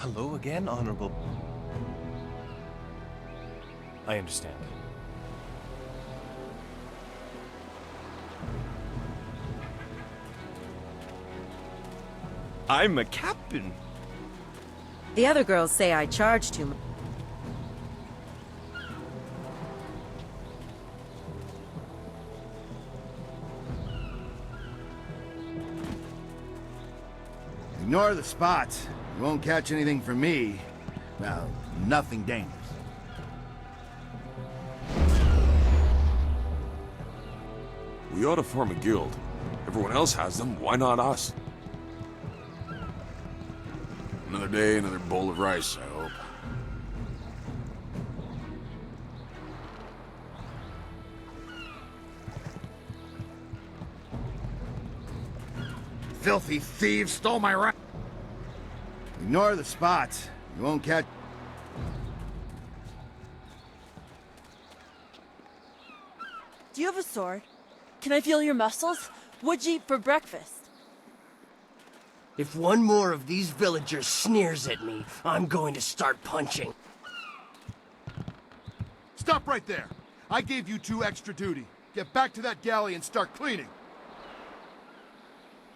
Hello again, Honorable. I understand. I'm a captain. The other girls say I charge too much. Ignore the spots. You won't catch anything from me. Well, nothing dangerous. We ought to form a guild. Everyone else has them, why not us? Another day, another bowl of rice, I hope. Filthy thieves stole my rice. Ignore the spots. You won't catch... Do you have a sword? Can I feel your muscles? What'd you eat for breakfast? If one more of these villagers sneers at me, I'm going to start punching. Stop right there! I gave you 2 extra duty. Get back to that galley and start cleaning.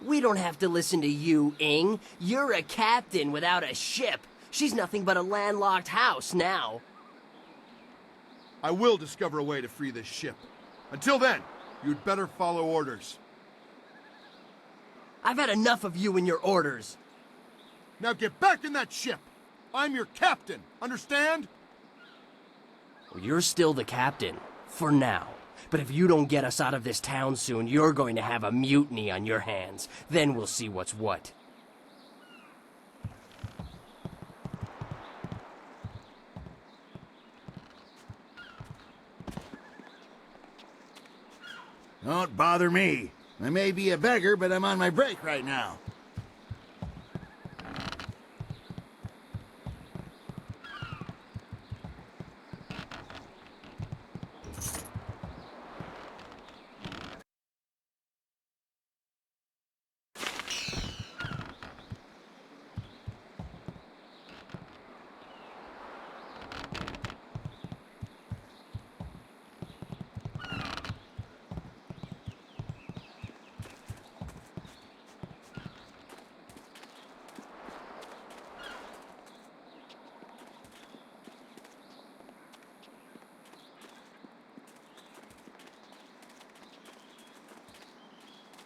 We don't have to listen to you, Ing. You're a captain without a ship. She's nothing but a landlocked house now. I will discover a way to free this ship. Until then, you'd better follow orders. I've had enough of you and your orders. Now get back in that ship! I'm your captain, understand? Well, you're still the captain, for now. But if you don't get us out of this town soon, you're going to have a mutiny on your hands. Then we'll see what's what. Don't bother me. I may be a beggar, but I'm on my break right now.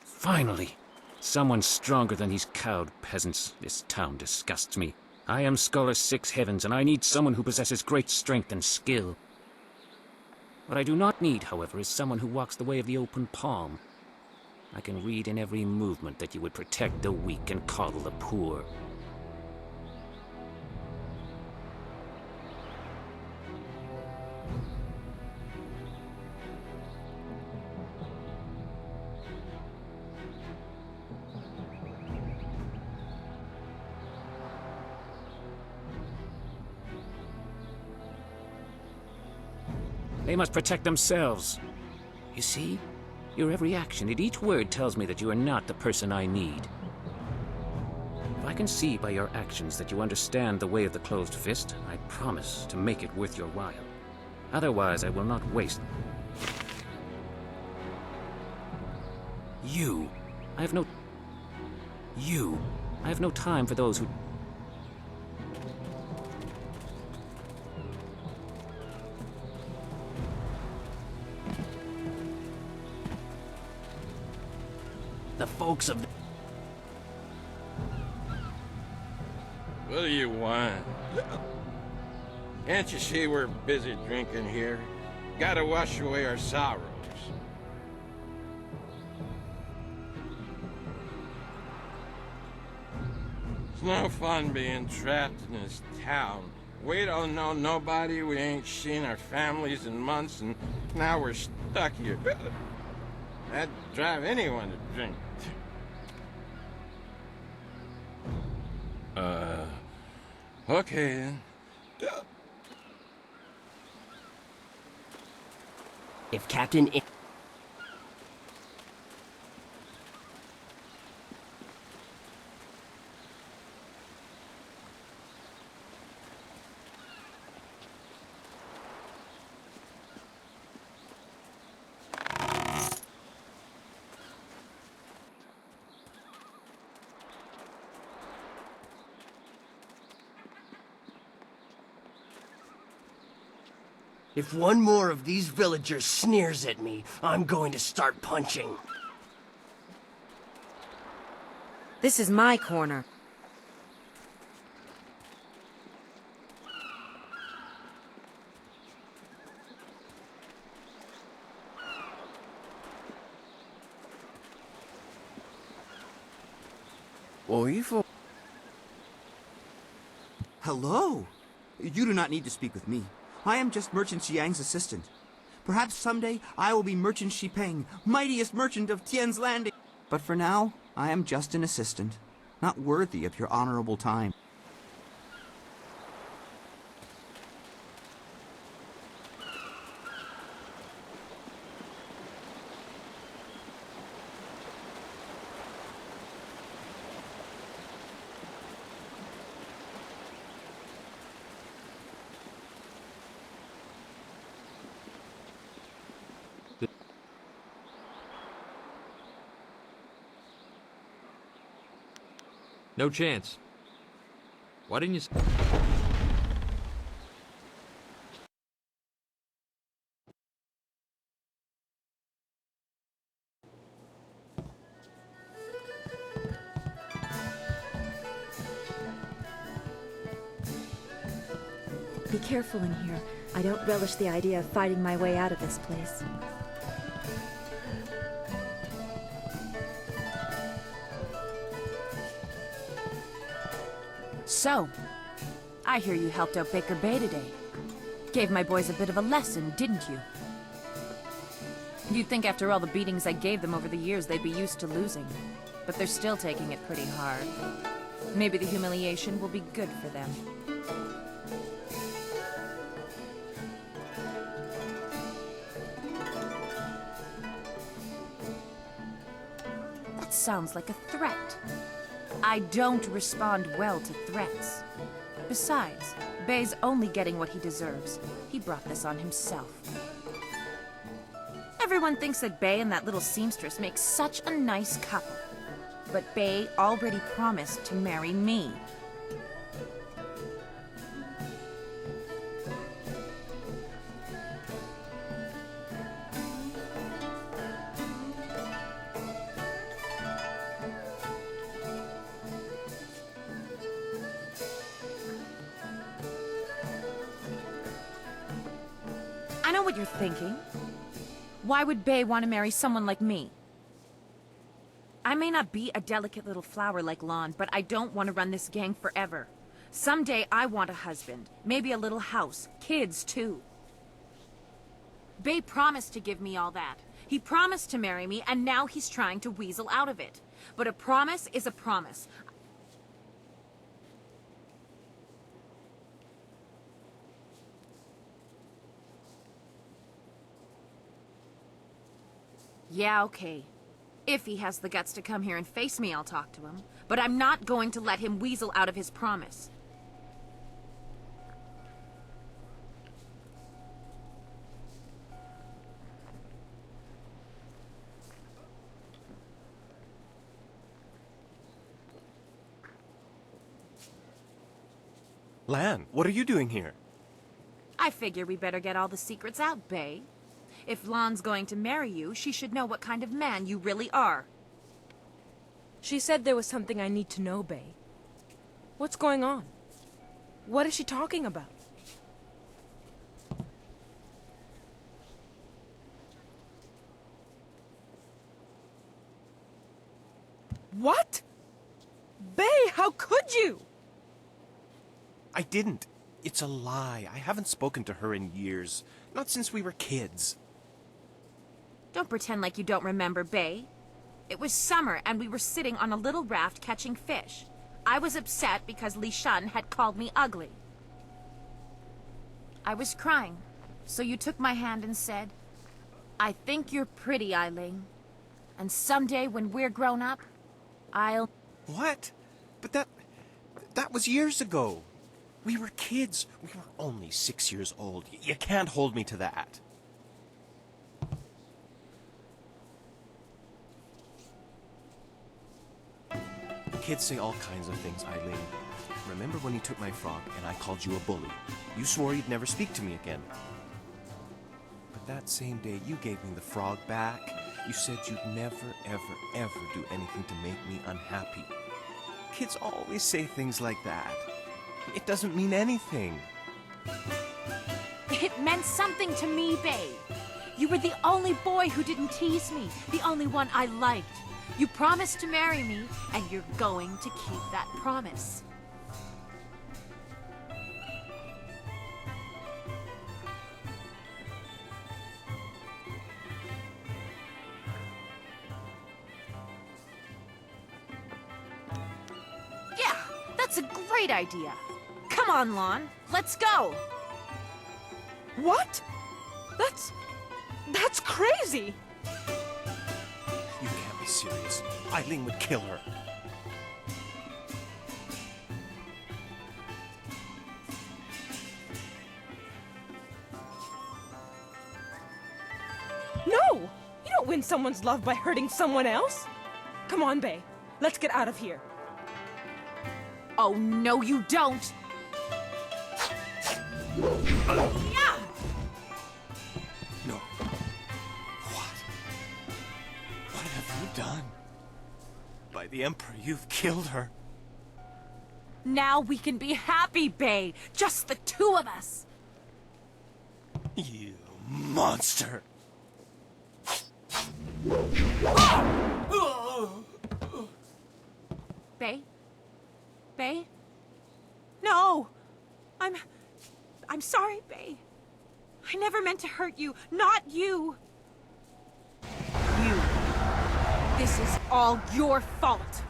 Finally! Someone stronger than these cowed peasants. This town disgusts me. I am Scholar Six Heavens, and I need someone who possesses great strength and skill. What I do not need, however, is someone who walks the way of the open palm. I can read in every movement that you would protect the weak and coddle the poor. They must protect themselves. You see? Your every action and each word tells me that you are not the person I need. If I can see by your actions that you understand the way of the closed fist, I promise to make it worth your while. Otherwise, I will not waste... You. I have no time for those who... The folks of... What do you want? Can't you see we're busy drinking here? Gotta wash away our sorrows. It's no fun being trapped in this town. We don't know nobody, we ain't seen our families in months, and now we're stuck here. That'd drive anyone to drink. Okay then. If Captain... If one more of these villagers sneers at me, I'm going to start punching. This is my corner. Hello! You do not need to speak with me. I am just Merchant Xiang's assistant. Perhaps someday I will be Merchant Xipeng, mightiest merchant of Tien's Landing. But for now, I am just an assistant, not worthy of your honorable time. No chance. Why didn't you... Be careful in here. I don't relish the idea of fighting my way out of this place. So, I hear you helped out Baker Bay today. Gave my boys a bit of a lesson, didn't you? You'd think after all the beatings I gave them over the years they'd be used to losing. But they're still taking it pretty hard. Maybe the humiliation will be good for them. That sounds like a threat. I don't respond well to threats. Besides, Bay's only getting what he deserves. He brought this on himself. Everyone thinks that Bay and that little seamstress make such a nice couple. But Bay already promised to marry me. I know what you're thinking. Why would Bay want to marry someone like me? I may not be a delicate little flower like Lon, but I don't want to run this gang forever. Someday I want a husband, maybe a little house, kids too. Bay promised to give me all that. He promised to marry me, and now he's trying to weasel out of it. But a promise is a promise. Yeah, okay. If he has the guts to come here and face me, I'll talk to him. But I'm not going to let him weasel out of his promise. Lan, what are you doing here? I figure we better get all the secrets out, Bay. If Lan's going to marry you, she should know what kind of man you really are. She said there was something I need to know, Bay. What's going on? What is she talking about? What? Bay, how could you? I didn't. It's a lie. I haven't spoken to her in years. Not since we were kids. Don't pretend like you don't remember, Bay. It was summer and we were sitting on a little raft catching fish. I was upset because Li Shan had called me ugly. I was crying, so you took my hand and said, "I think you're pretty, Eiling. And someday when we're grown up, I'll..." What? But that was years ago. We were kids. We were only 6 years old. You can't hold me to that. Kids say all kinds of things, Eileen. Remember when you took my frog and I called you a bully? You swore you'd never speak to me again. But that same day you gave me the frog back, you said you'd never, ever, ever do anything to make me unhappy. Kids always say things like that. It doesn't mean anything. It meant something to me, Bae. You were the only boy who didn't tease me, the only one I liked. You promised to marry me, and you're going to keep that promise. Yeah, that's a great idea. Come on, Lon, let's go. What? That's crazy! You can't be serious. Eileen would kill her. No! You don't win someone's love by hurting someone else. Come on, Bae. Let's get out of here. Oh, no, you don't! Yeah! No. What? What have you done? By the Emperor, you've killed her. Now we can be happy, Bae. Just the two of us. You monster. Bae? Bae? No! I'm sorry, Bae. I never meant to hurt you. Not you. You. This is all your fault.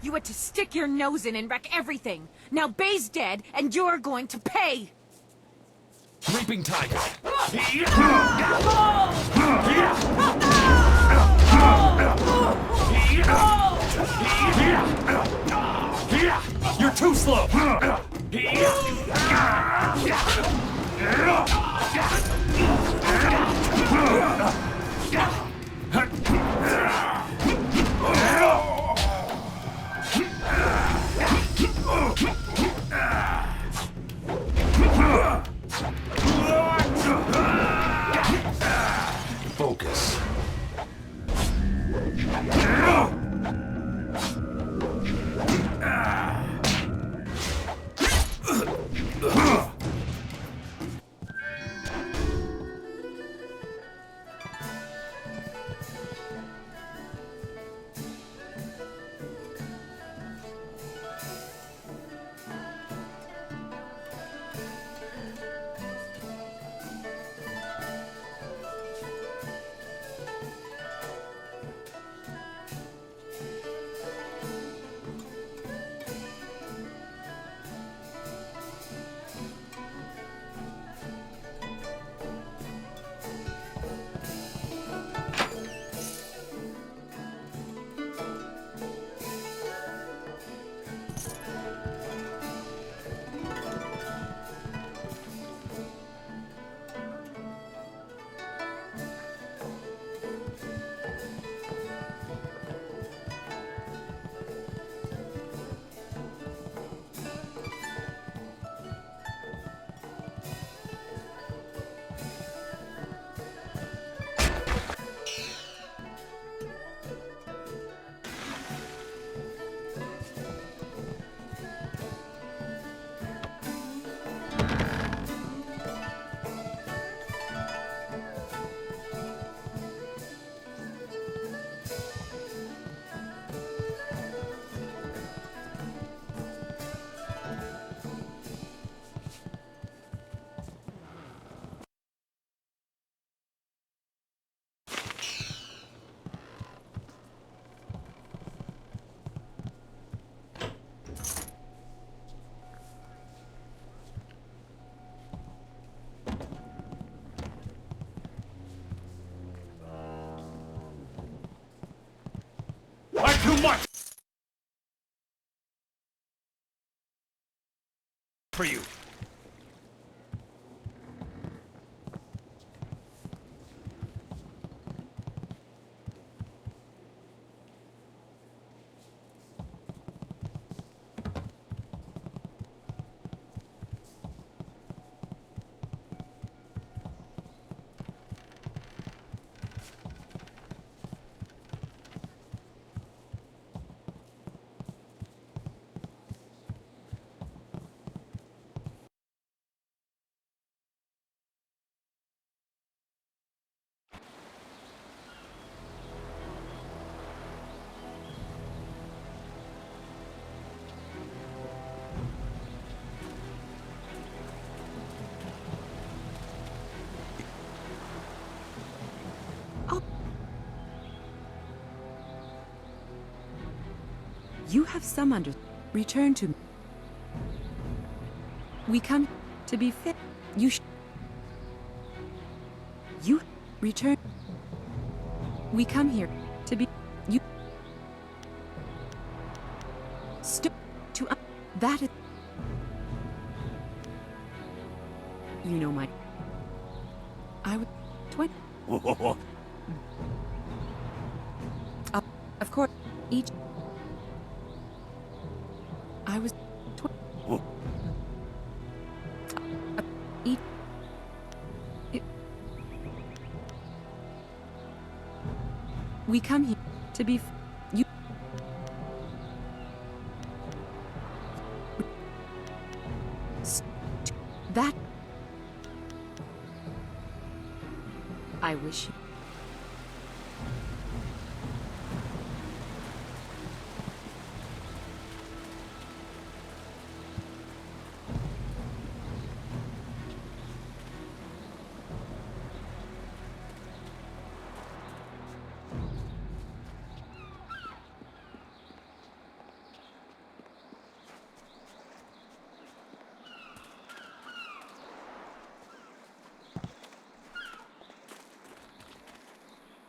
You had to stick your nose in and wreck everything. Now Bae's dead, and you're going to pay. Reaping tiger. You're too slow! Focus. Too much for you. You have some under... Return to me. We come to be fit. You You return. We come here to be... You... To... That is... You know my... I would... 20... Of course, each... I was... Each... We come here to be... You... That... I wish you...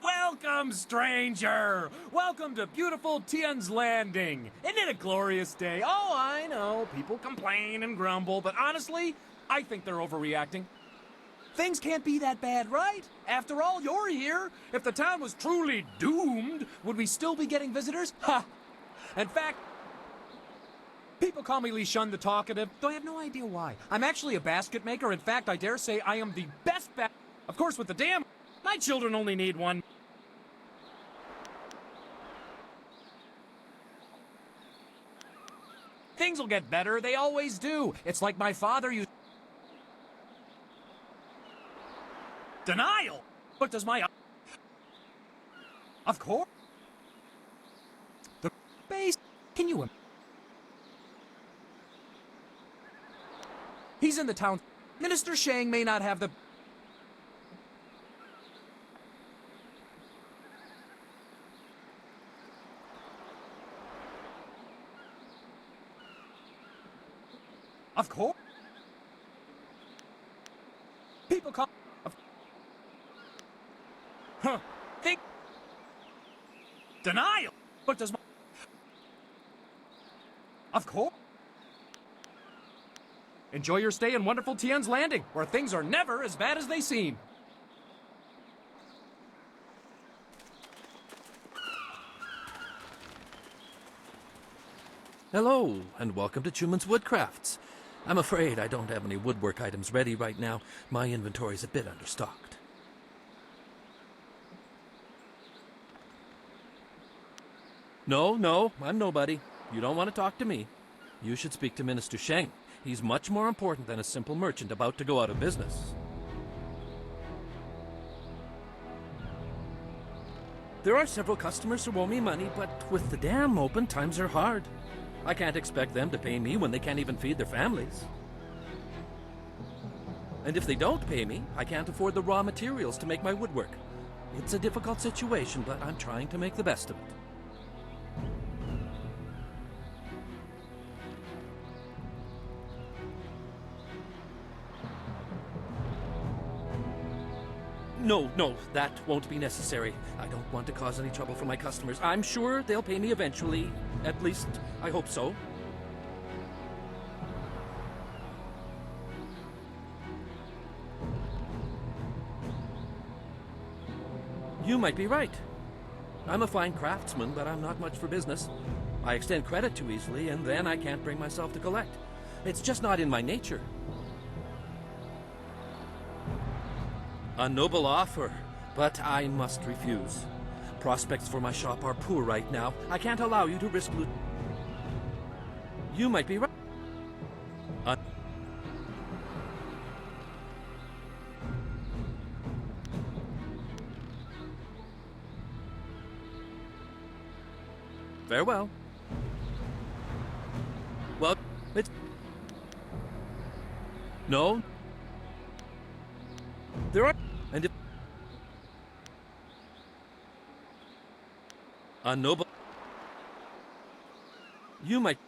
Welcome, stranger! Welcome to beautiful Tien's Landing. Isn't it a glorious day? Oh, I know, people complain and grumble, but honestly, I think they're overreacting. Things can't be that bad, right? After all, you're here. If the town was truly doomed, would we still be getting visitors? Ha! In fact, people call me Li Shun the Talkative, though I have no idea why. I'm actually a basket maker. In fact, I dare say I am the best Of course, with the dam, my children only need one. Things will get better, they always do. It's like my father used... Denial? What does my... Of course. The base... Can you... He's in the town. Minister Shang may not have the... Of course. People call... Huh. Think... Denial? What does my... Of course. Enjoy your stay in wonderful Tien's Landing, where things are never as bad as they seem. Hello, and welcome to Chuman's Woodcrafts. I'm afraid I don't have any woodwork items ready right now. My inventory's a bit understocked. No, I'm nobody. You don't want to talk to me. You should speak to Minister Shang. He's much more important than a simple merchant about to go out of business. There are several customers who owe me money, but with the dam open, times are hard. I can't expect them to pay me when they can't even feed their families. And if they don't pay me, I can't afford the raw materials to make my woodwork. It's a difficult situation, but I'm trying to make the best of it. No, that won't be necessary. I don't want to cause any trouble for my customers. I'm sure they'll pay me eventually. At least, I hope so. You might be right. I'm a fine craftsman, but I'm not much for business. I extend credit too easily, and then I can't bring myself to collect. It's just not in my nature. A noble offer, but I must refuse. Prospects for my shop are poor right now. I can't allow you to risk loot. You might be right. Farewell. Well, it's... No. There are... And if... A noble... You might...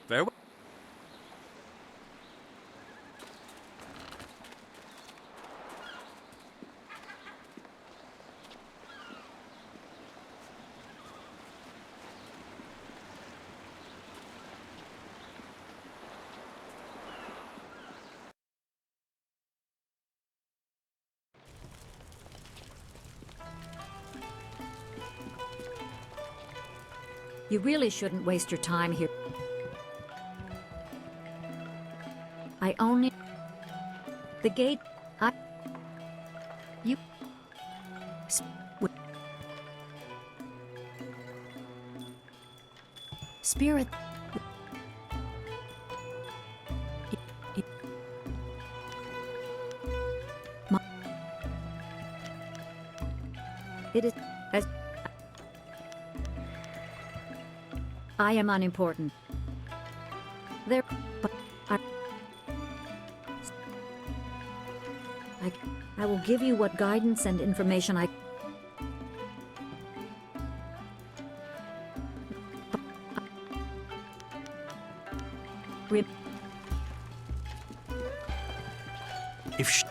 Farewell. You really shouldn't waste your time here. I only... The gate... You... Spirit... It is... As... I am unimportant. There... But... I will give you what guidance and information I... If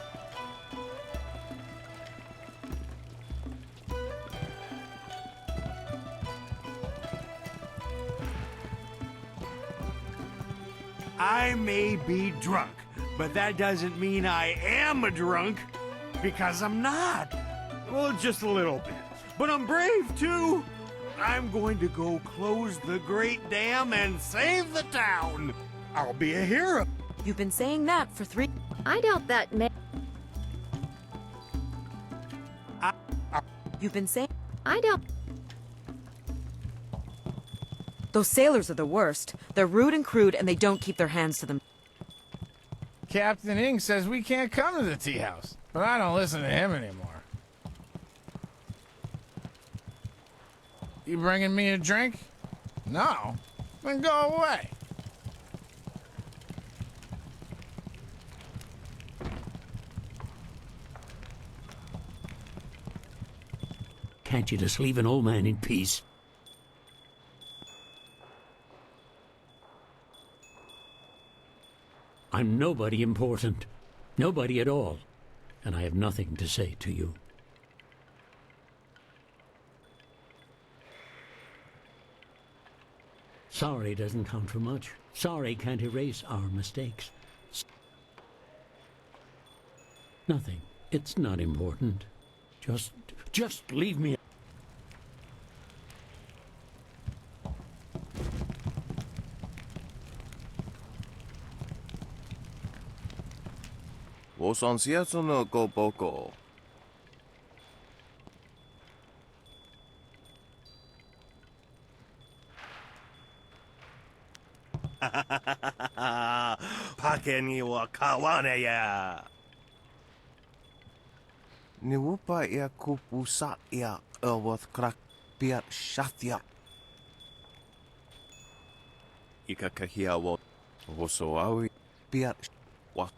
I may be drunk, but that doesn't mean I am a drunk, because I'm not. Well, just a little bit. But I'm brave, too. I'm going to go close the Great Dam and save the town. I'll be a hero. You've been saying that for 3... I doubt that may... You've been saying... I doubt... Those sailors are the worst. They're rude and crude, and they don't keep their hands to them. Captain Ing says we can't come to the tea house, but I don't listen to him anymore. You bringing me a drink? No? Then go away. Can't you just leave an old man in peace? I'm nobody important. Nobody at all. And I have nothing to say to you. Sorry doesn't count for much. Sorry can't erase our mistakes. Nothing. It's not important. Just leave me. Wosansieto no go boko. Pakeni wa kawane ya. Niwupa ya kupusa ya with crack piat shatia. Ikakahia wa wosoawi piat wa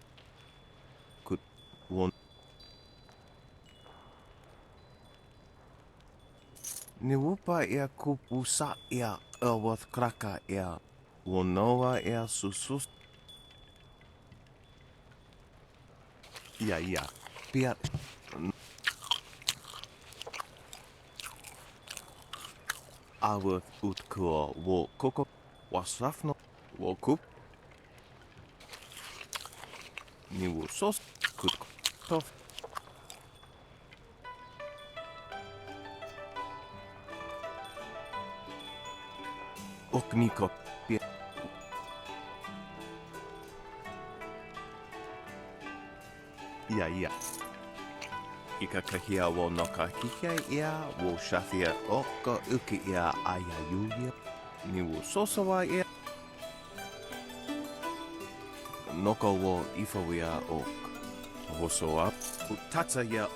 could one. Niwupa ya kupusa ya with kraka ya. Wonoa ya susus. Ya. Piat. Awe utkua wo koko wasrafno wo kup. Niwu sos kut tof. Okniko pia. Ya. Ikakahia wo nokahika ia wo shafia oka uki ia ayayuya. Niwu sosawa ia. Noko wo ifawia ok. Hosoa utata ya.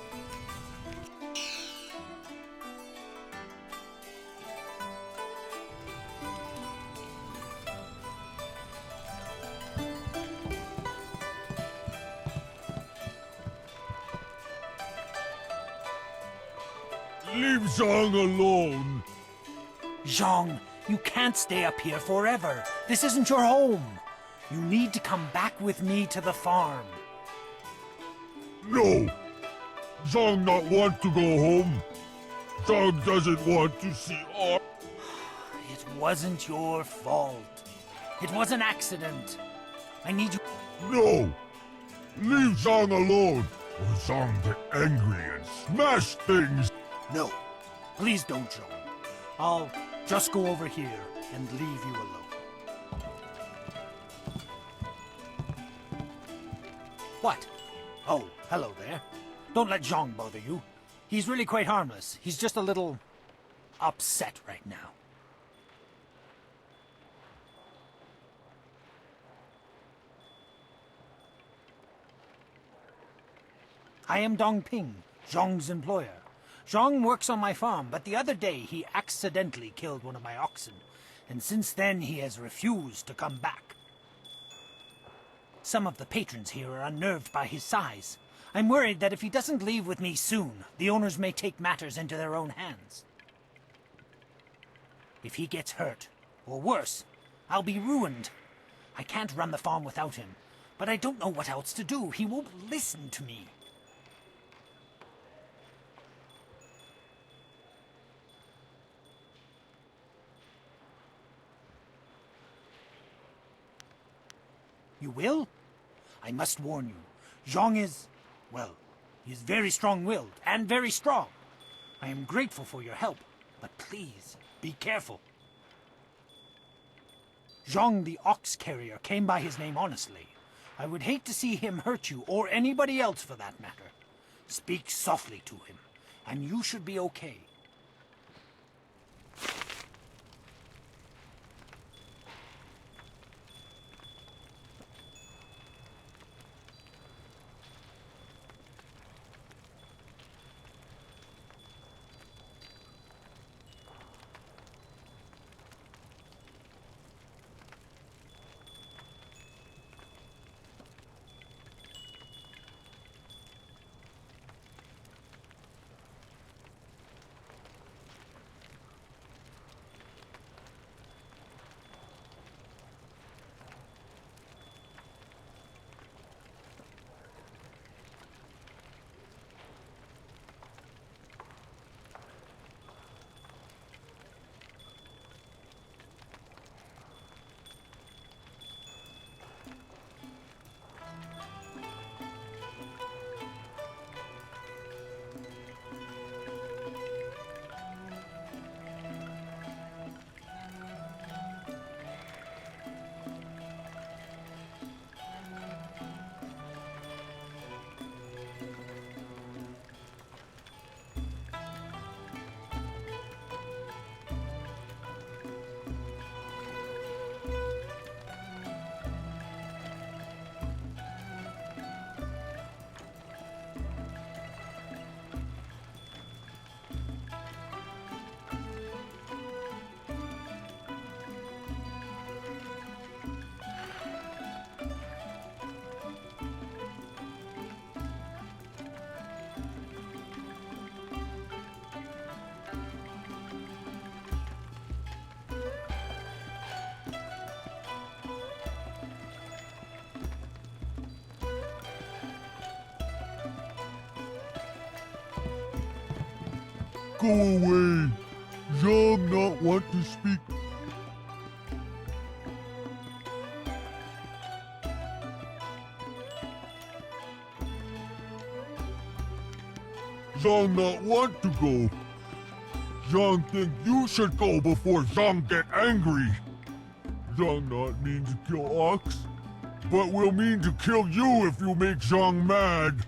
Leave Zhang alone. Zhang, you can't stay up here forever. This isn't your home. You need to come back with me to the farm. No! Zhang not want to go home. Zhang doesn't want to see our... It wasn't your fault. It was an accident. I need you... No! Leave Zhang alone, or Zhang get angry and smash things! No. Please don't, Zhang. I'll just go over here and leave you alone. What? Oh, hello there. Don't let Zhang bother you. He's really quite harmless. He's just a little upset right now. I am Dongping, Zhang's employer. Zhang works on my farm, but the other day he accidentally killed one of my oxen, and since then he has refused to come back. Some of the patrons here are unnerved by his size. I'm worried that if he doesn't leave with me soon, the owners may take matters into their own hands. If he gets hurt, or worse, I'll be ruined. I can't run the farm without him, but I don't know what else to do. He won't listen to me. You will? I must warn you, Zhang is, well, he is very strong-willed and very strong. I am grateful for your help, but please, be careful. Zhang the ox carrier came by his name honestly. I would hate to see him hurt you, or anybody else for that matter. Speak softly to him, and you should be okay. Go away! Zhang not want to speak. Zhang not want to go. Zhang think you should go before Zhang get angry. Zhang not mean to kill Ox, but will mean to kill you if you make Zhang mad.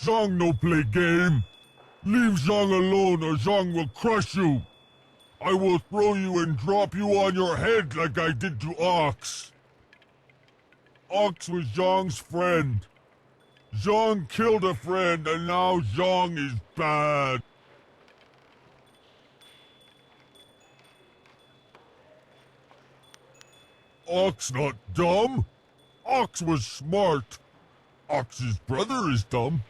Zhang no play game. Leave Zhang alone or Zhang will crush you. I will throw you and drop you on your head like I did to Ox. Ox was Zhang's friend. Zhang killed a friend and now Zhang is bad. Ox not dumb. Ox was smart. Ox's brother is dumb,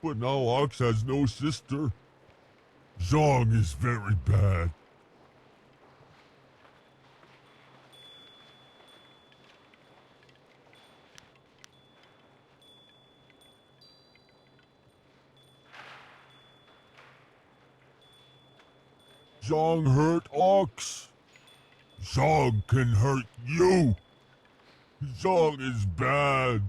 but now Ox has no sister. Zhang is very bad. Zhang hurt Ox. Zhang can hurt you. Zhang is bad.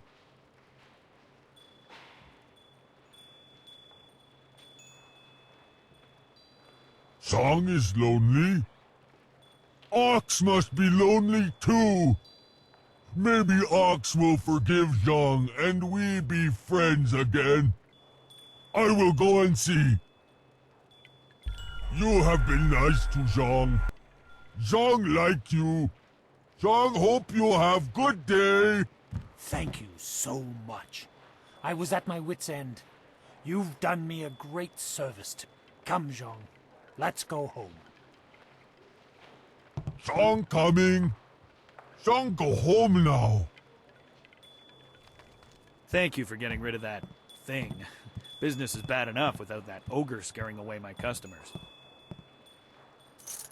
Zhang is lonely. Ox must be lonely too. Maybe Ox will forgive Zhang and we be friends again. I will go and see. You have been nice to Zhang. Zhang liked you. Zhang hope you have good day. Thank you so much. I was at my wit's end. You've done me a great service. Come, Zhang. Let's go home. Zhang coming. Zhang go home now. Thank you for getting rid of that thing. Business is bad enough without that ogre scaring away my customers.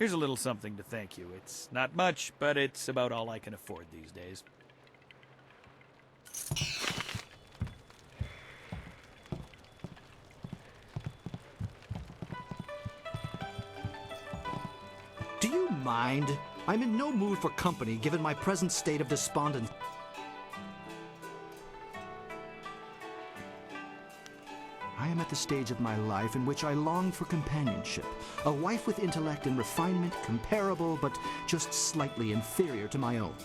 Here's a little something to thank you. It's not much, but it's about all I can afford these days. Do you mind? I'm in no mood for company given my present state of despondency. I am at the stage of my life in which I long for companionship. A wife with intellect and refinement comparable but just slightly inferior to my own.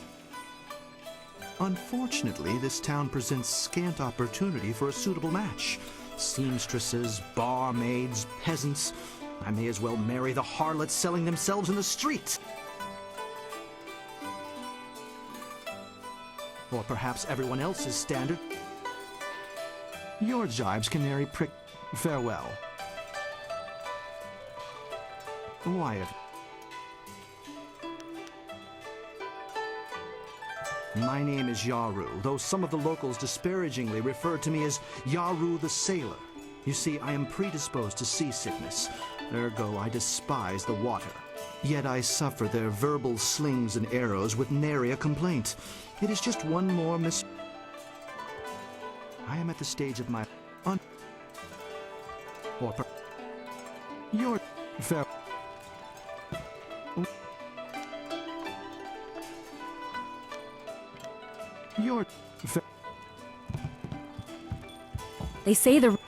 Unfortunately, this town presents scant opportunity for a suitable match. Seamstresses, barmaids, peasants. I may as well marry the harlots selling themselves in the streets. Or perhaps everyone else's standard. Your jibes, canary prick. Farewell. Wyatt. My name is Yaru, though some of the locals disparagingly refer to me as Yaru the Sailor. You see, I am predisposed to seasickness. Ergo, I despise the water. Yet I suffer their verbal slings and arrows with nary a complaint. It is just one more I am at the stage of my Your fair. Your fair. They say the...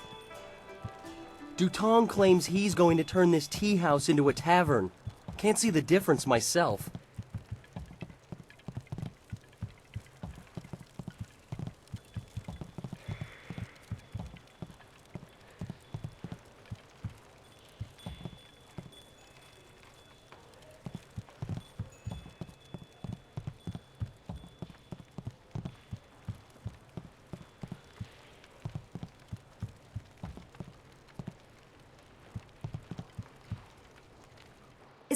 Dutong claims he's going to turn this tea house into a tavern. Can't see the difference myself.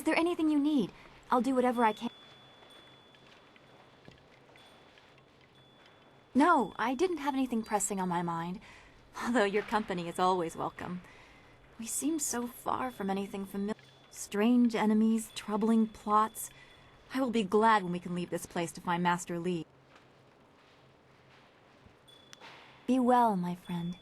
Is there anything you need? I'll do whatever I can. No, I didn't have anything pressing on my mind. Although your company is always welcome. We seem so far from anything familiar. Strange enemies, troubling plots. I will be glad when we can leave this place to find Master Li. Be well, my friend.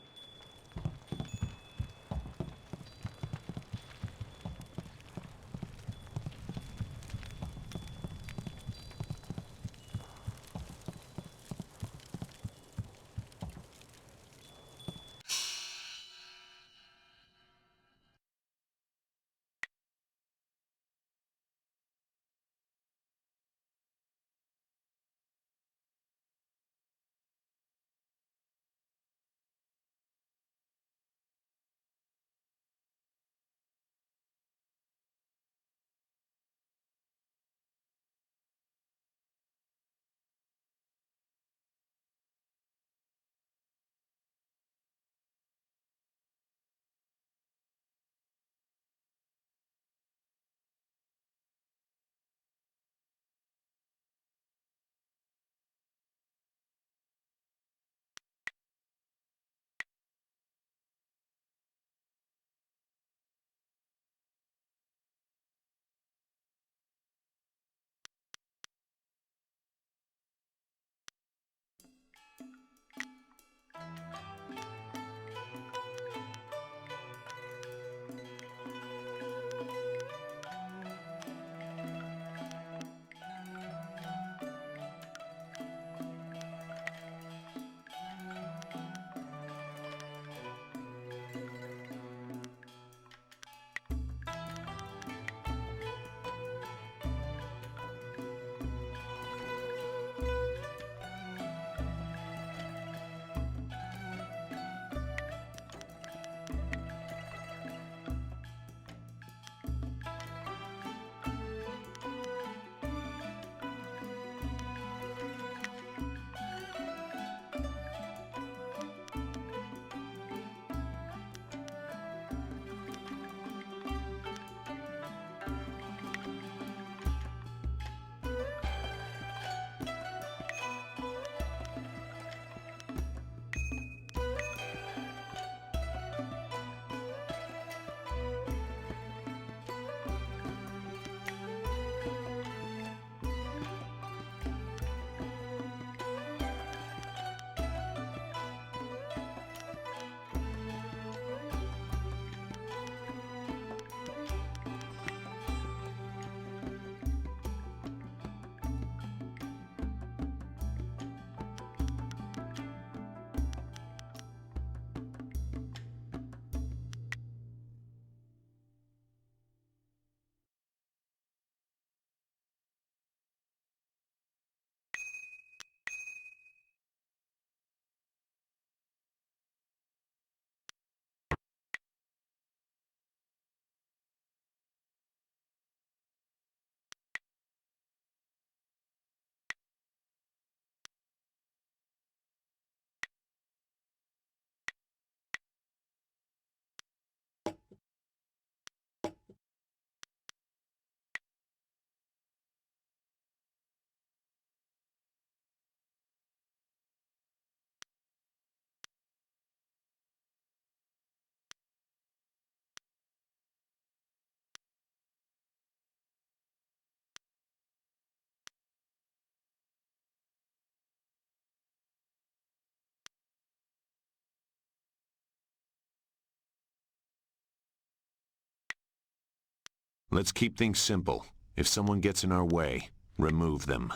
Let's keep things simple. If someone gets in our way, remove them.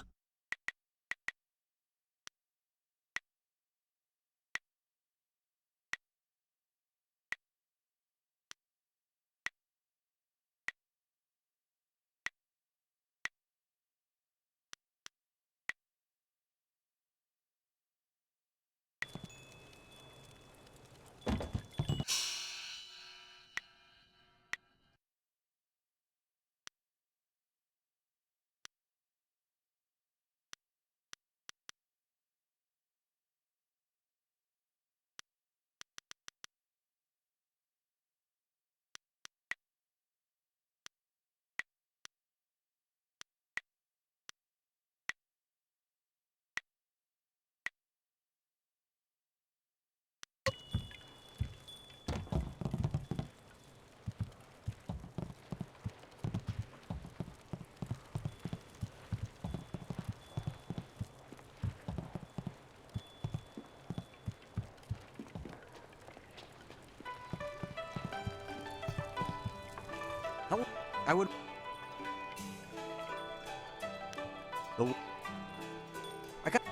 I would... I got...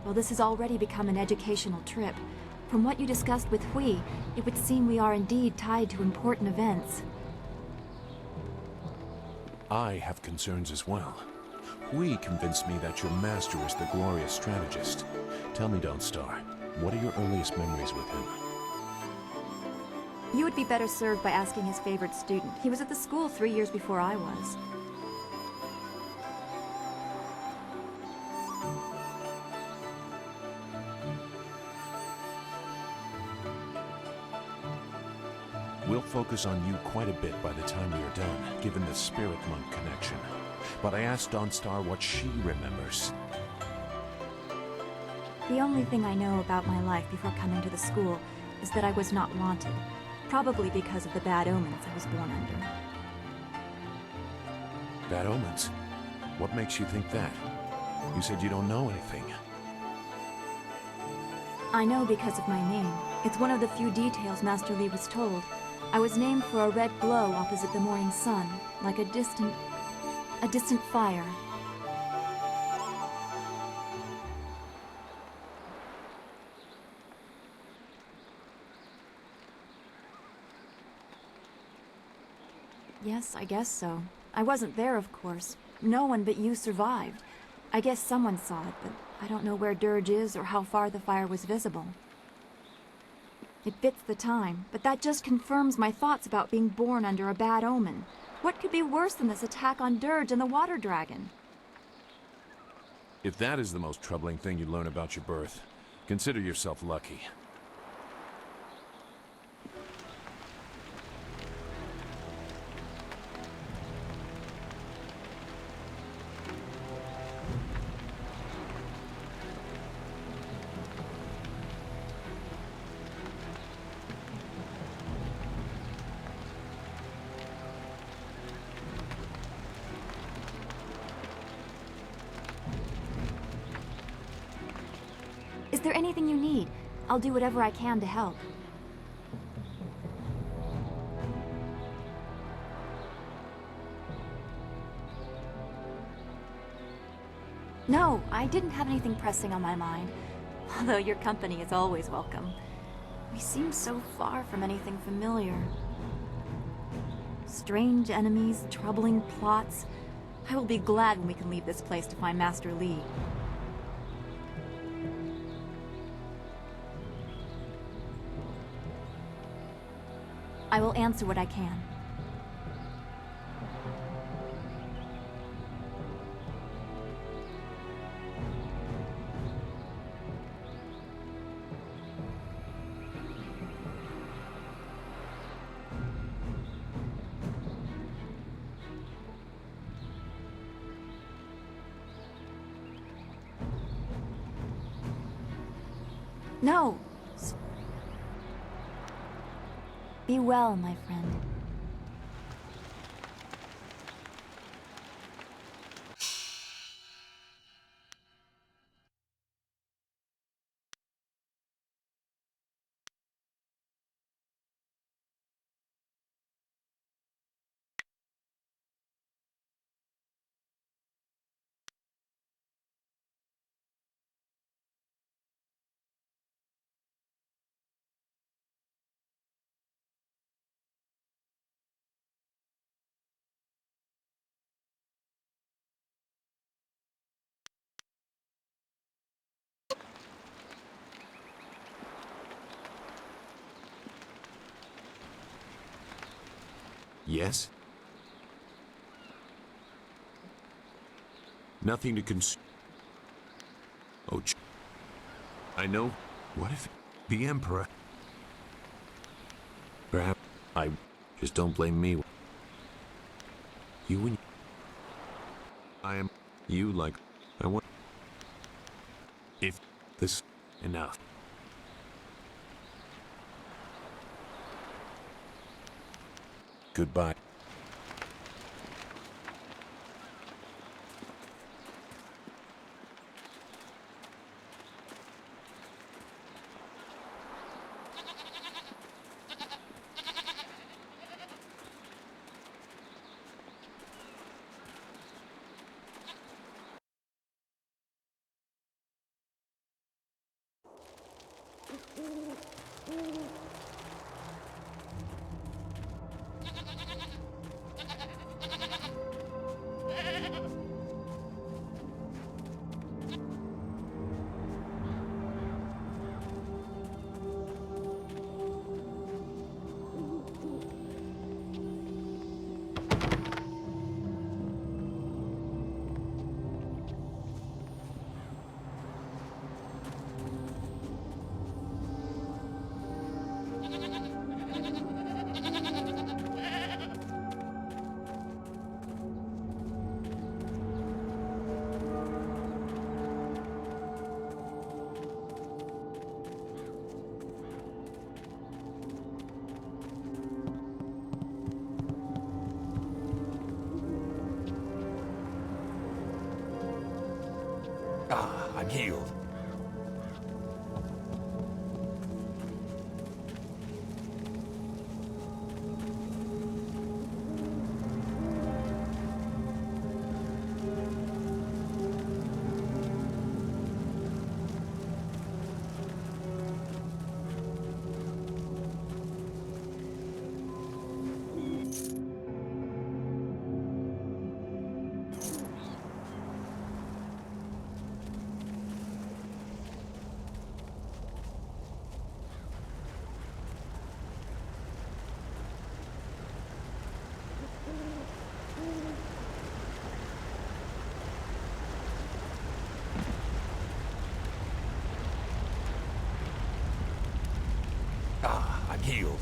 Well, this has already become an educational trip. From what you discussed with Hui, it would seem we are indeed tied to important events. I have concerns as well. Hui convinced me that your master is the glorious strategist. Tell me, Dawnstar, what are your earliest memories with him? You would be better served by asking his favorite student. He was at the school 3 years before I was. We'll focus on you quite a bit by the time we are done, given the spirit monk connection. But I asked Dawnstar what she remembers. The only thing I know about my life before coming to the school is that I was not wanted, probably because of the bad omens I was born under. Bad omens? What makes you think that? You said you don't know anything. I know because of my name. It's one of the few details Master Li was told. I was named for a red glow opposite the morning sun, like a distant fire. Yes, I guess so. I wasn't there, of course. No one but you survived. I guess someone saw it, but I don't know where Dirge is or how far the fire was visible. It fits the time, but that just confirms my thoughts about being born under a bad omen. What could be worse than this attack on Dirge and the water dragon? If that is the most troubling thing you learn about your birth, consider yourself lucky. Is there anything you need? I'll do whatever I can to help. No, I didn't have anything pressing on my mind. Although your company is always welcome. We seem so far from anything familiar. Strange enemies, troubling plots. I will be glad when we can leave this place to find Master Li. I will answer what I can. No! Be well, my friend. Yes? Nothing to Oh, I know. What if the Emperor... Perhaps I... Just don't blame me. You and... I am... You like... I want... If... This... Enough. Goodbye. I'm healed. I'm healed.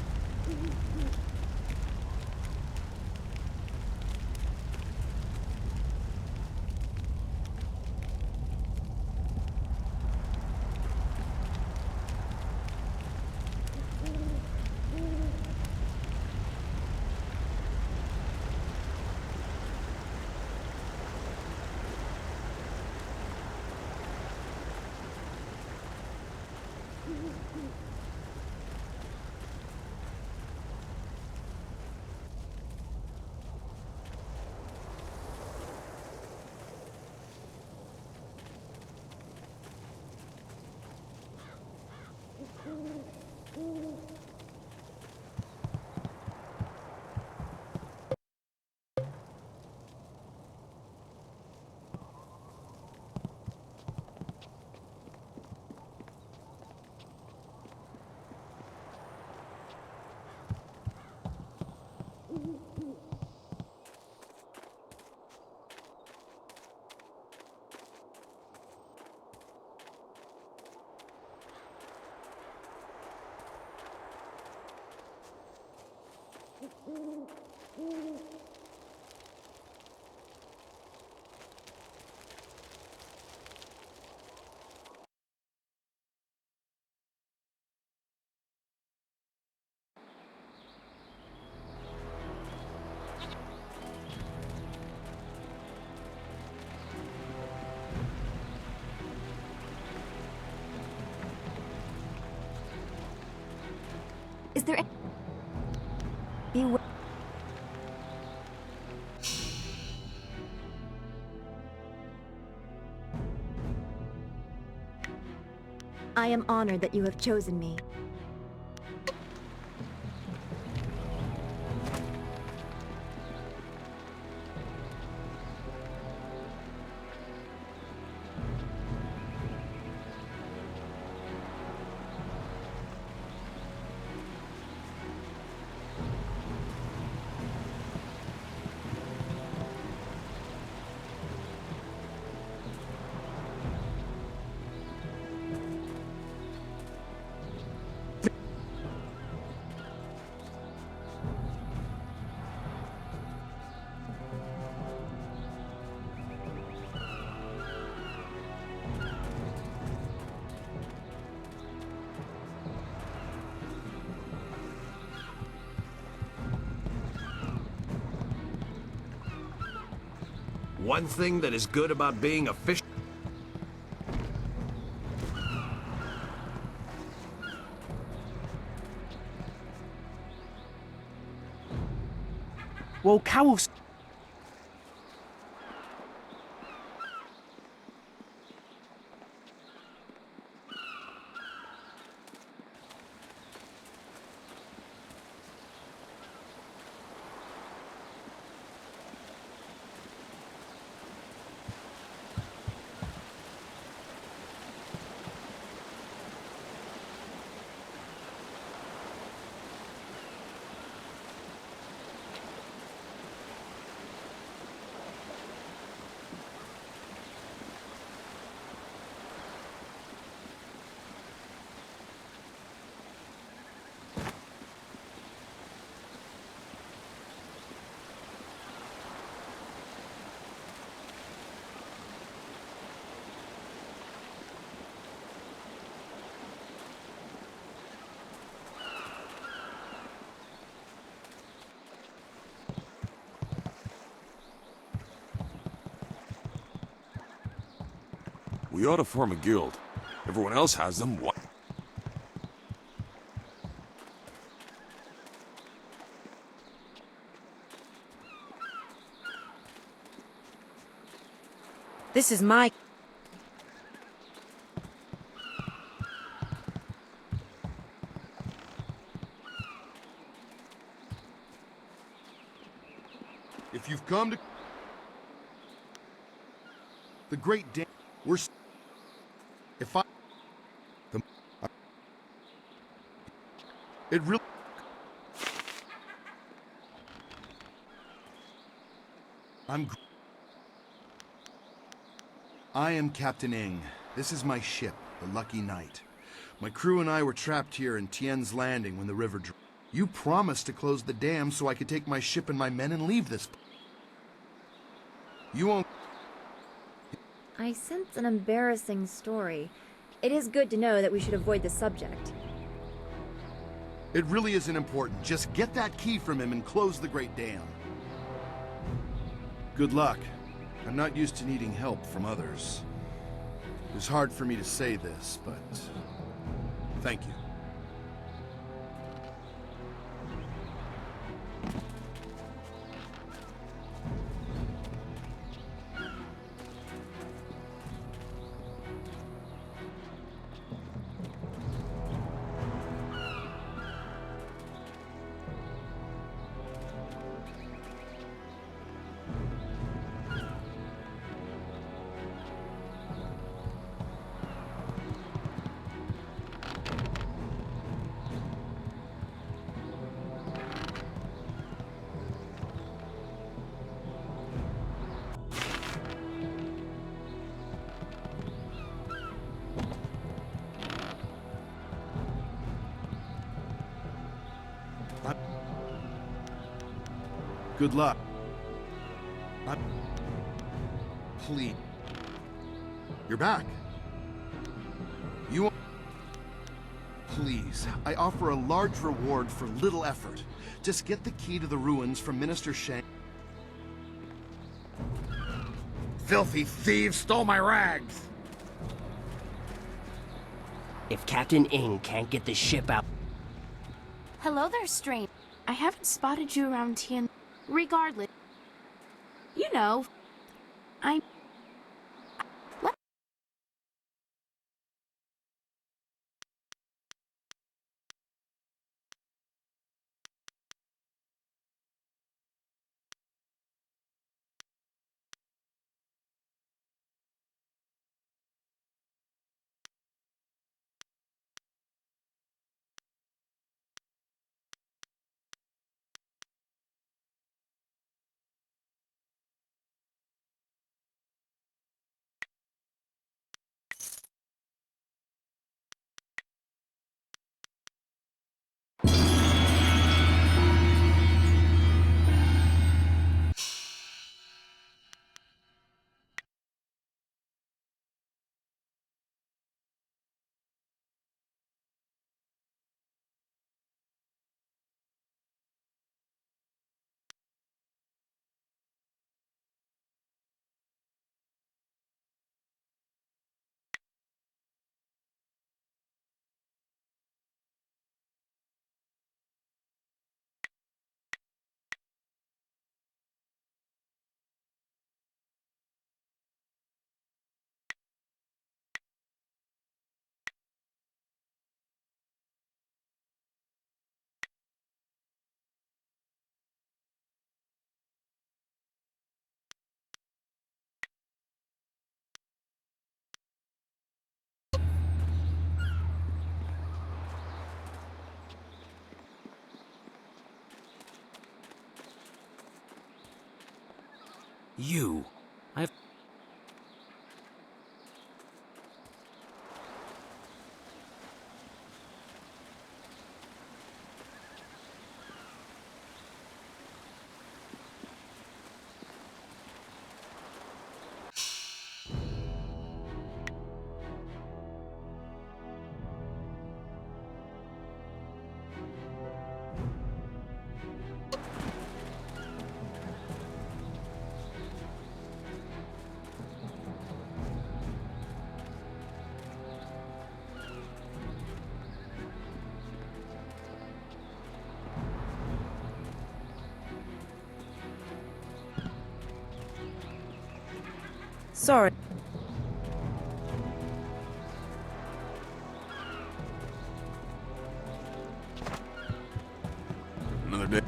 Is there any... Beware. I am honored that you have chosen me. One thing that is good about being a fish... Well, Cowell's... We ought to form a guild. Everyone else has them. What? This is my... If you've come to the Great Dam, we're... If I... The... It really... I am Captain Ing. This is my ship, the Lucky Knight. My crew and I were trapped here in Tien's Landing when the river drew. You promised to close the dam so I could take my ship and my men and leave this place. You won't... I sense an embarrassing story. It is good to know that we should avoid the subject. It really isn't important. Just get that key from him and close the Great Dam. Good luck. I'm not used to needing help from others. It's hard for me to say this, but... thank you. Good luck. Please. You're back. You... Please, I offer a large reward for little effort. Just get the key to the ruins from Minister Shang. Filthy thieves stole my rags! If Captain Ing can't get the ship out... Hello there, strange. I haven't spotted you around Tien. Regardless, you know, I... You. I've... Sorry. Another day.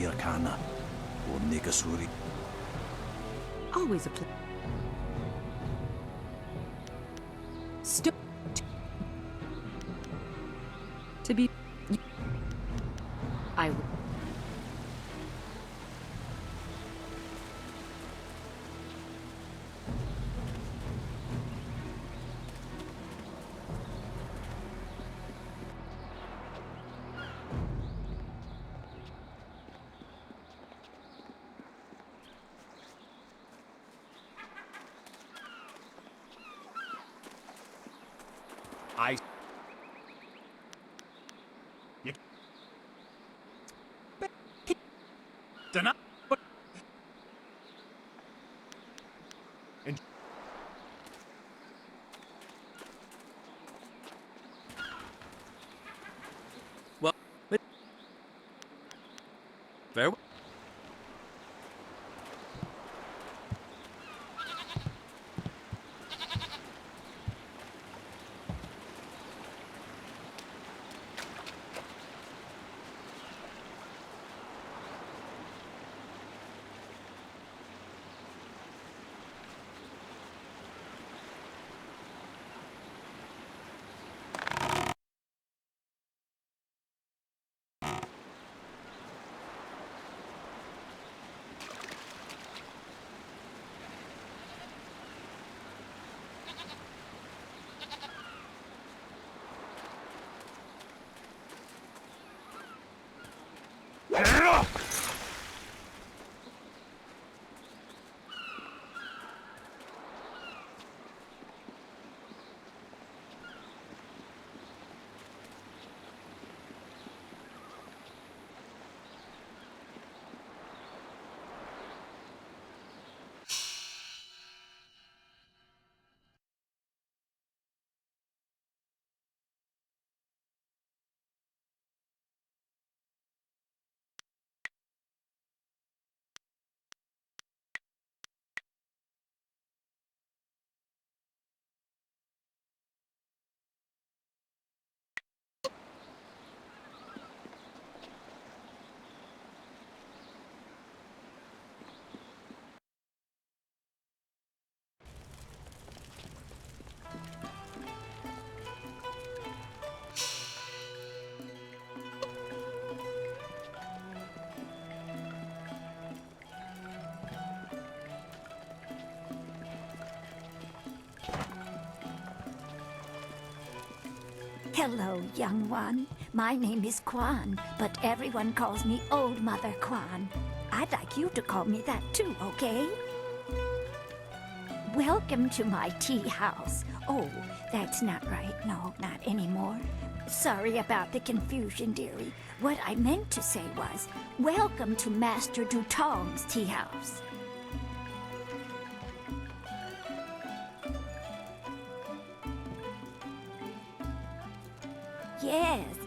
Irkana or Nikasuri. Always a pleasure. To be... I will... I... You... Deny... And... Well... Very well. Hello, young one. My name is Kwan, but everyone calls me Old Mother Kwan. I'd like you to call me that too, okay? Welcome to my tea house. Oh, that's not right. No, not anymore. Sorry about the confusion, dearie. What I meant to say was, welcome to Master Dutong's tea house.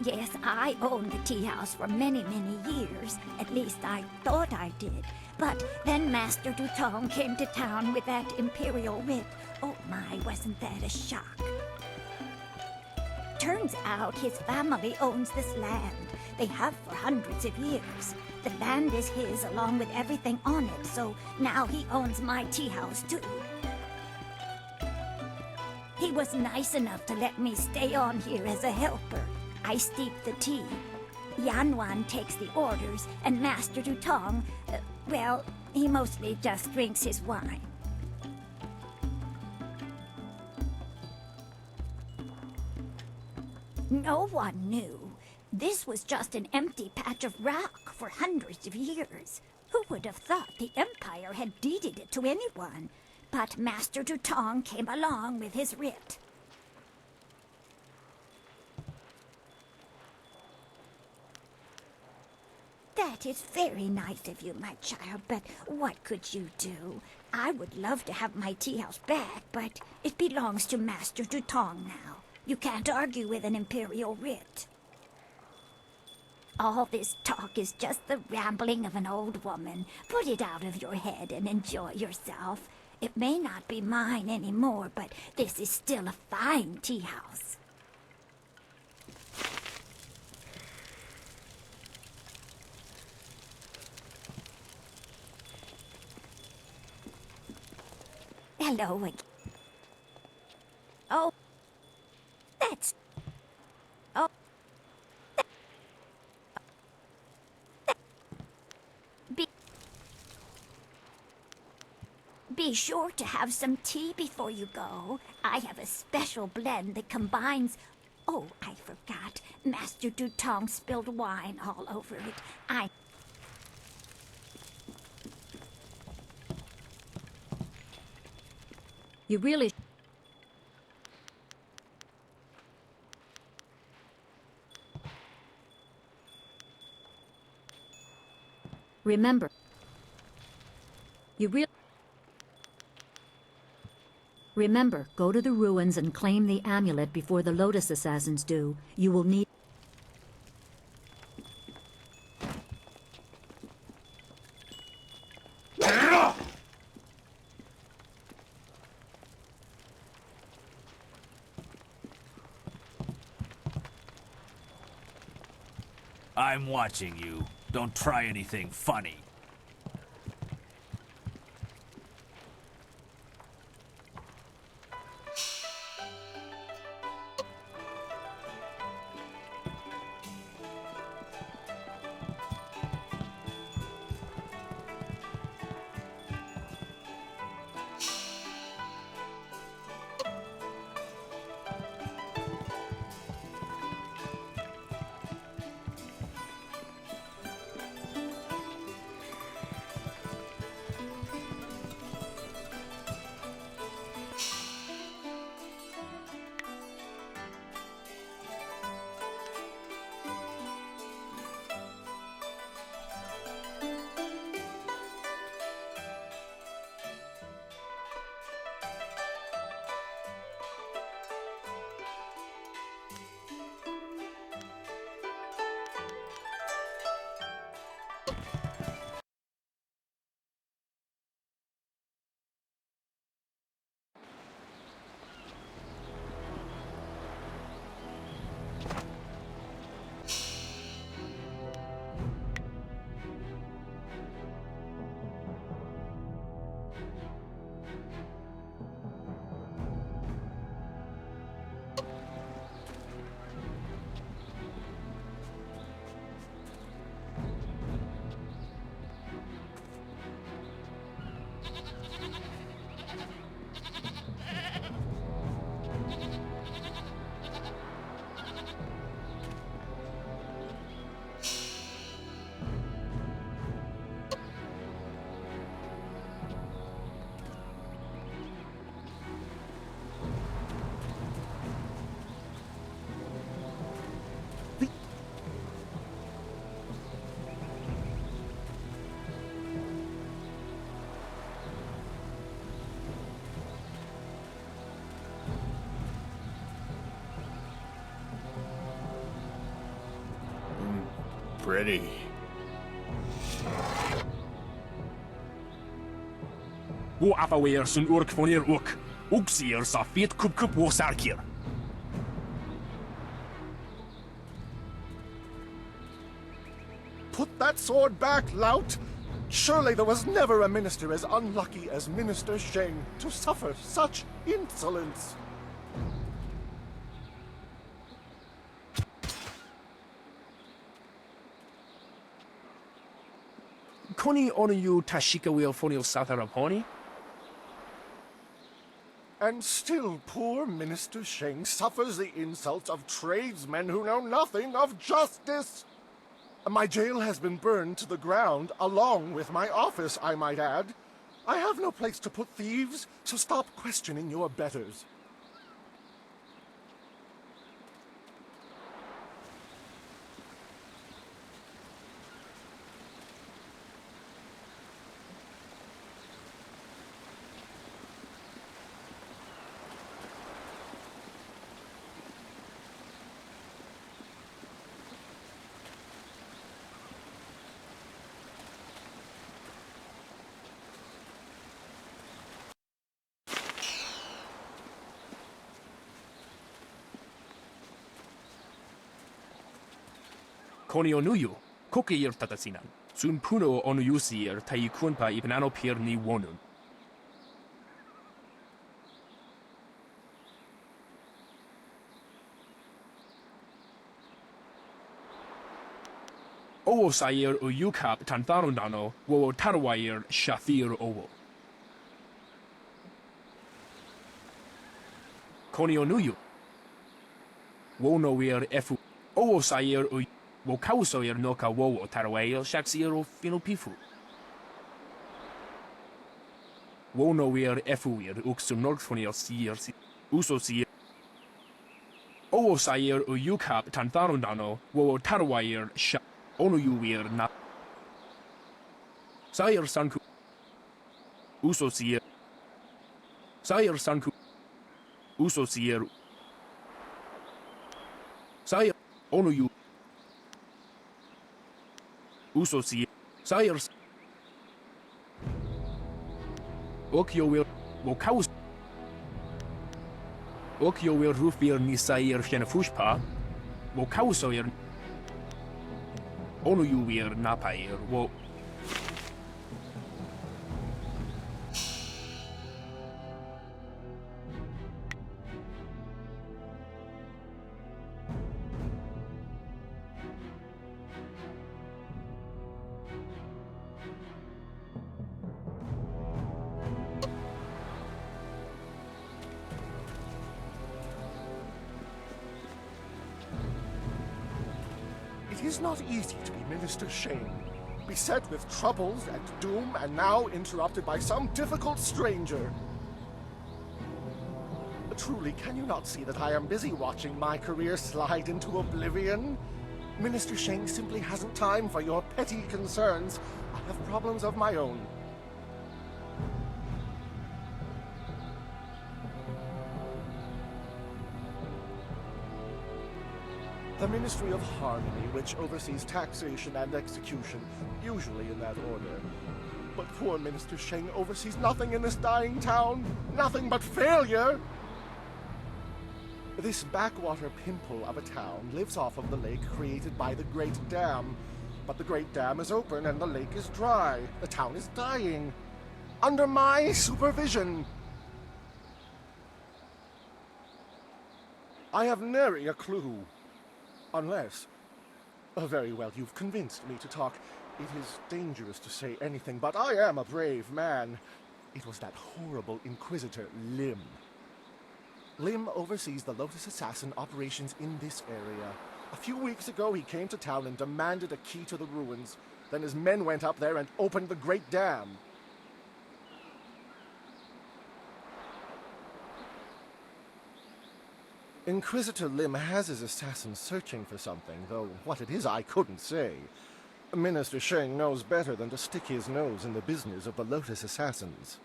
Yes, I owned the tea house for many, many years. At least I thought I did. But then Master Dutong came to town with that imperial writ. Oh my, wasn't that a shock? Turns out his family owns this land. They have for hundreds of years. The land is his along with everything on it, so now he owns my tea house too. He was nice enough to let me stay on here as a helper. I steep the tea. Yanwan takes the orders, and Master Dutong, well, he mostly just drinks his wine. No one knew. This was just an empty patch of rock for hundreds of years. Who would have thought the Empire had deeded it to anyone? But Master Dutong came along with his writ. That is very nice of you, my child, but what could you do? I would love to have my tea house back, but it belongs to Master Dutong now. You can't argue with an imperial writ. All this talk is just the rambling of an old woman. Put it out of your head and enjoy yourself. It may not be mine anymore, but this is still a fine tea house. Hello again. Oh, that's... Oh. Be sure to have some tea before you go. I have a special blend that combines... Oh, I forgot. Master Dutong spilled wine all over it. You really... Remember. Remember, go to the ruins and claim the amulet before the Lotus Assassins do. You will need... I'm watching you. Don't try anything funny. pretty. Wo affaweer sun urk vonir ook. Oeksier sa feet kup wo sarkier. Put that sword back, lout! Surely there was never a minister as unlucky as Minister Sheng to suffer such insolence. Koni onu yu tashika wheel fonil sataraponi? And still poor Minister Sheng suffers the insults of tradesmen who know nothing of justice. My jail has been burned to the ground, along with my office, I might add. I have no place to put thieves, so stop questioning your betters. Koni onuyu, kokiir tatasinan. Sun puno onuyusir taikunpa ibnano pir ni wonun. Owo sair uyukap tantarundano, wo tarwair shathir owo. Koni onuyu. Wono wir efu. Owo sair uy. Wo kausoir no ka wo tarwail shaksir o finopifu. Wono wir efuir uxum norgfonir sir uso sir. Owo sair uyukap tantarundano, wo tarwair sha. Onu yuir na. Sair sanku. Uso sir. Sair sanku. Uso sir. Sair. Onu yu. Uso sir. Sair. Okyo will. Wokaus. Okyo will rufir ni sair shenefushpa. Wokausoir. Onu yuir napair wo. It is not easy to be Minister Sheng, beset with troubles and doom, and now interrupted by some difficult stranger. Truly, can you not see that I am busy watching my career slide into oblivion? Minister Sheng simply hasn't time for your petty concerns. I have problems of my own. The Ministry of Harmony, which oversees taxation and execution, usually in that order. But poor Minister Sheng oversees nothing in this dying town, nothing but failure! This backwater pimple of a town lives off of the lake created by the Great Dam. But the Great Dam is open and the lake is dry. The town is dying. Under my supervision. I have nary a clue. Unless... very well, you've convinced me to talk. It is dangerous to say anything, but I am a brave man. It was that horrible Inquisitor, Lim. Lim oversees the Lotus Assassin operations in this area. A few weeks ago, he came to town and demanded a key to the ruins. Then his men went up there and opened the Great Dam. Inquisitor Lim has his assassins searching for something, though what it is I couldn't say. Minister Sheng knows better than to stick his nose in the business of the Lotus Assassins.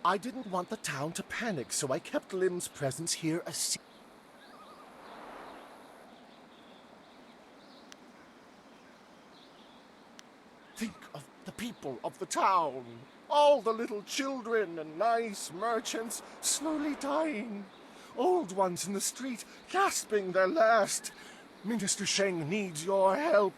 I didn't want the town to panic, so I kept Lim's presence here a secret. Think of the people of the town. All the little children and nice merchants slowly dying. Old ones in the street gasping their last. Minister Sheng needs your help.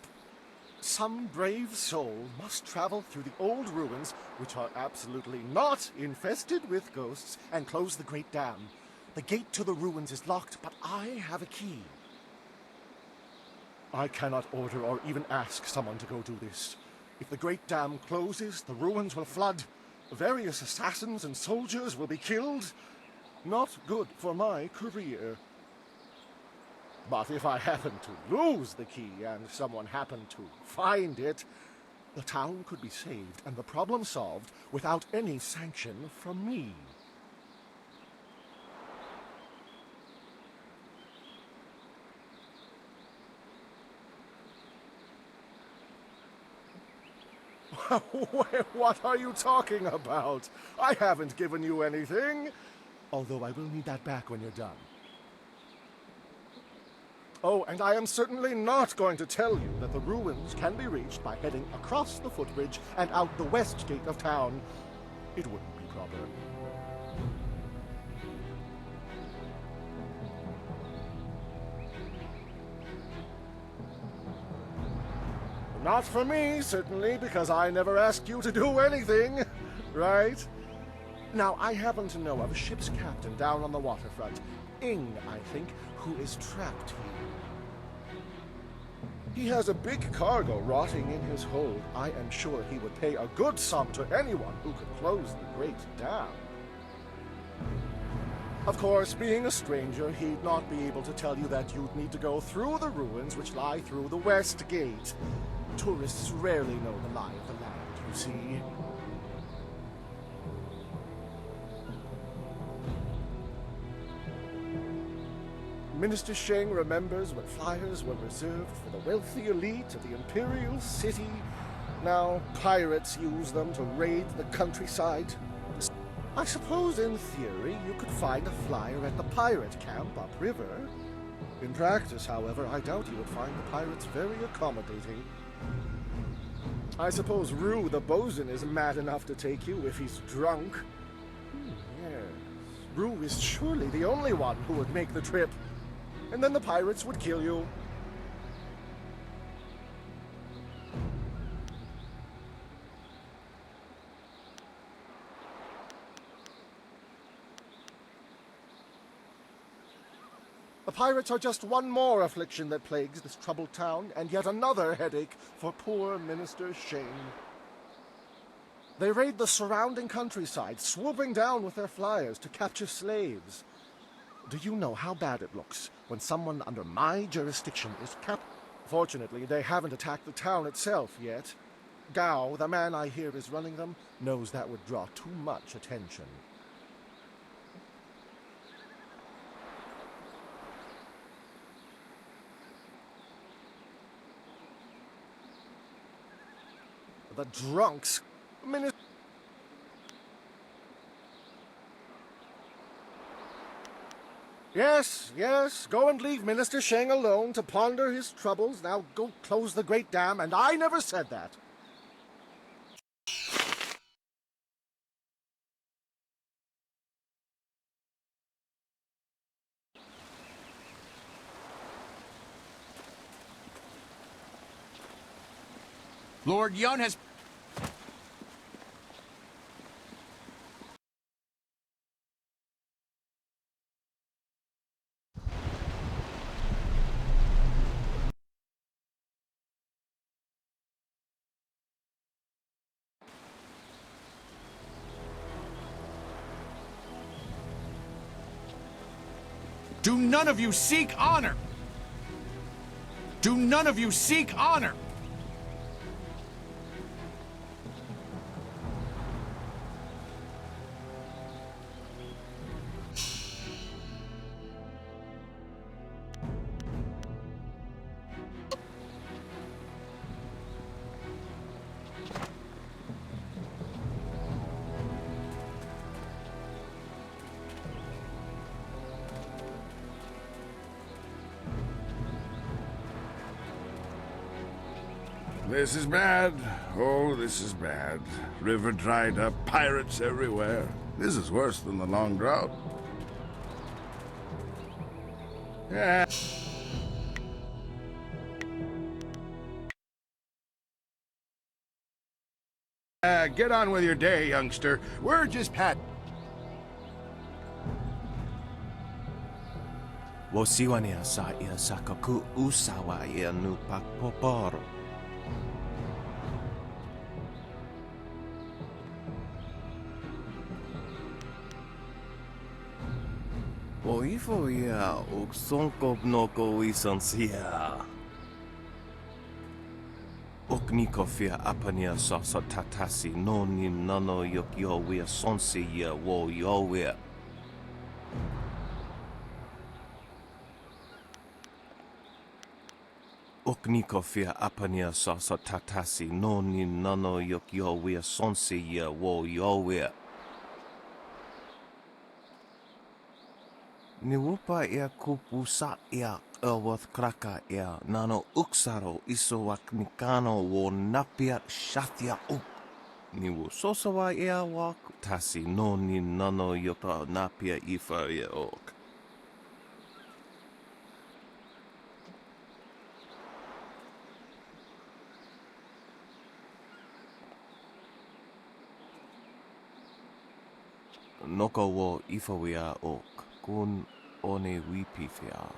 Some brave soul must travel through the old ruins, which are absolutely not infested with ghosts, and close the great dam. The gate to the ruins is locked, but I have a key. I cannot order or even ask someone to go do this. If the great dam closes, the ruins will flood. Various assassins and soldiers will be killed. Not good for my career. But if I happen to lose the key and someone happened to find it, the town could be saved and the problem solved without any sanction from me. What are you talking about? I haven't given you anything. Although I will need that back when you're done. Oh, and I am certainly not going to tell you that the ruins can be reached by heading across the footbridge and out the west gate of town. It wouldn't be proper. Not for me, certainly, because I never asked you to do anything, right? Now, I happen to know of a ship's captain down on the waterfront, Ming, I think, who is trapped here. He has a big cargo rotting in his hold. I am sure he would pay a good sum to anyone who could close the great dam. Of course, being a stranger, he'd not be able to tell you that you'd need to go through the ruins which lie through the west gate. Tourists rarely know the lie of the land, you see. Minister Sheng remembers when flyers were reserved for the wealthy elite of the Imperial City. Now, pirates use them to raid the countryside. I suppose, in theory, you could find a flyer at the pirate camp upriver. In practice, however, I doubt you would find the pirates very accommodating. I suppose Rue the bosun is mad enough to take you if he's drunk. Yes, Rue is surely the only one who would make the trip. And then the pirates would kill you. The pirates are just one more affliction that plagues this troubled town, and yet another headache for poor Minister Sheng. They raid the surrounding countryside, swooping down with their flyers to capture slaves. Do you know how bad it looks when someone under my jurisdiction is captured? Fortunately, they haven't attacked the town itself yet. Gao, the man I hear is running them, knows that would draw too much attention. The drunks. Yes, go and leave Minister Sheng alone to ponder his troubles. Now go close the great dam, and I never said that. Lord Yun has... Do none of you seek honor? Do none of you seek honor? This is bad. Oh, this is bad. River dried up, pirates everywhere. This is worse than the long drought. Yeah. Get on with your day, youngster. We're just pat. Wosiwania sa ia sakaku usawa ia nu pakpoporo. Oifo ia uksonko mnoko isansia. Oknikofia apania sasa tatasi noni nano yokyo wea sonsi ia wo yowea. Oknikofia apania sasa tatasi noni nano yokyo wea sonsi ia wo yowea. Niwupa ia kupusa ia elwath kraka ia nano uksaro isowak nikano wo napia shathia uk. Niwu sosawa ia wak tasi noni nano yota napia ifa ia ok. Noko wo ifa wia ok. Kun one wipifia.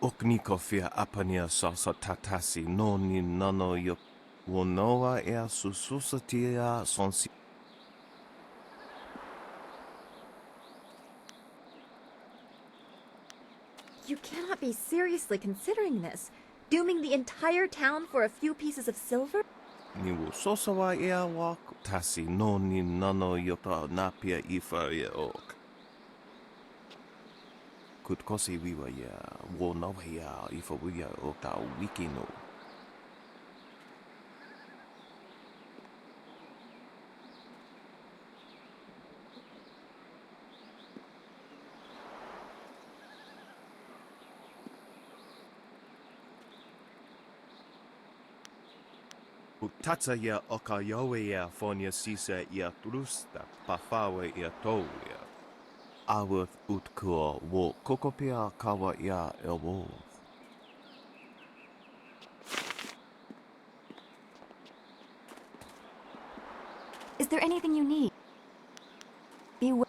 Oknikofia apania sasa tatasi noni nano yok wonoa ea sususatia sonsi. You cannot be seriously considering this. Dooming the entire town for a few pieces of silver? Niwu sosawa ea wak tasi noni nano yota napia ifa ia ok. Kutkosi wiwa ia wonoa ia ifa wia okta wikino. Tatsa ia okayowe ia fonia sisa ia trusta pafawe ia towia. Aworth utkua wo kokopia kawa ia elwoth. Is there anything you need? Be well.